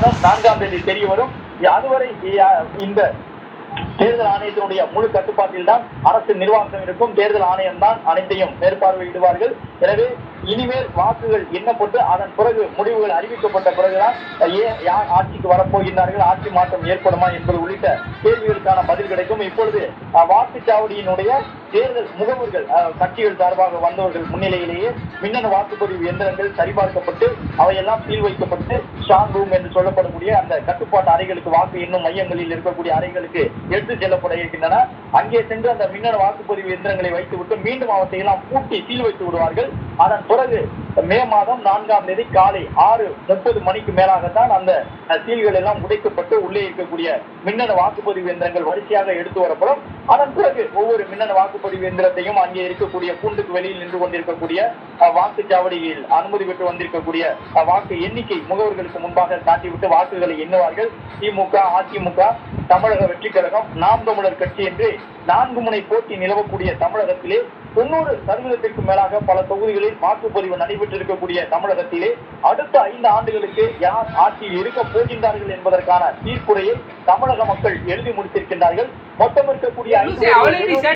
4ஆம் தேதி தெரிய வரும். அதுவரை இந்த தேர்தல் ஆணையத்தினுடைய முழு கட்டுப்பாட்டில் தான் அரசு நிர்வாகம் இருக்கும். தேர்தல் ஆணையம் தான் அனைத்தையும் மேற்பார்வையிடுவார்கள். எனவே இனிமேல் வாக்குகள் எண்ணப்பட்டு அதன் பிறகு முடிவுகள் அறிவிக்கப்பட்ட பிறகுதான் யார் ஆட்சிக்கு வரப்போகின்றார்கள், ஆட்சி மாற்றம் ஏற்படுமா என்பது உள்ளிட்ட கேள்விகளுக்கான பதில் கிடைக்கும். இப்பொழுது வாக்குச்சாவடியினுடைய தேர்தல் முகவர்கள் கட்சிகள் சார்பாக வந்தவர்கள் முன்னிலையிலேயே மின்னணு வாக்குப்பதிவு எந்திரங்கள் சரிபார்க்கப்பட்டு அவையெல்லாம் சீல் வைக்கப்பட்டு ஸ்ட்ராங் ரூம் என்று சொல்லப்படக்கூடிய அந்த கட்டுப்பாட்டு அறைகளுக்கு, வாக்கு எண்ணும் மையங்களில் இருக்கக்கூடிய அறைகளுக்கு எடுத்து செல்லப்பட இருக்கின்றன. அங்கே சென்று அந்த மின்னணு வாக்குப்பதிவு எந்திரங்களை வைத்துவிட்டு மீண்டும் அவற்றை எல்லாம் பூட்டி சீல் வைத்து விடுவார்கள். அதன் பிறகு மே மாதம் 4ஆம் தேதி காலை 6:30 மணிக்கு மேலாகத்தான் அந்த சீல்கள் எல்லாம் உடைக்கப்பட்டு உள்ளே இருக்கக்கூடிய மின்னணு வாக்குப்பதிவு எந்திரங்கள் வரிசையாக எடுத்து வரப்படும். அதன் பிறகு ஒவ்வொரு மின்னணு வாக்குப்பதிவு எந்திரத்தையும் அங்கே இருக்கக்கூடிய கூண்டுக்கு வெளியில் நின்று கொண்டிருக்கக்கூடிய வாக்குச்சாவடியில் அனுமதி பெற்று வந்திருக்கக்கூடிய வாக்கு எண்ணிக்கை முகவர்களுக்கு முன்பாக காட்டிவிட்டு வாக்குகளை எண்ணுவார்கள். திமுக, அதிமுக, தமிழக வெற்றி கழகம், நாம் தமிழர் கட்சி என்று 4 முனை போட்டி நிலவக்கூடிய தமிழகத்திலே 90% மேலாக பல தொகுதிகளில் வாக்குப்பதிவு நடைபெற்றிருக்கக்கூடிய தமிழகத்திலே அடுத்த 5 ஆண்டுகளுக்கு யார் ஆட்சியில் இருக்க போகின்றார்கள் என்பதற்கான தீர்ப்புரையை தமிழக மக்கள் எழுதி முடித்திருக்கின்றார்கள். மொத்தம் இருக்கக்கூடிய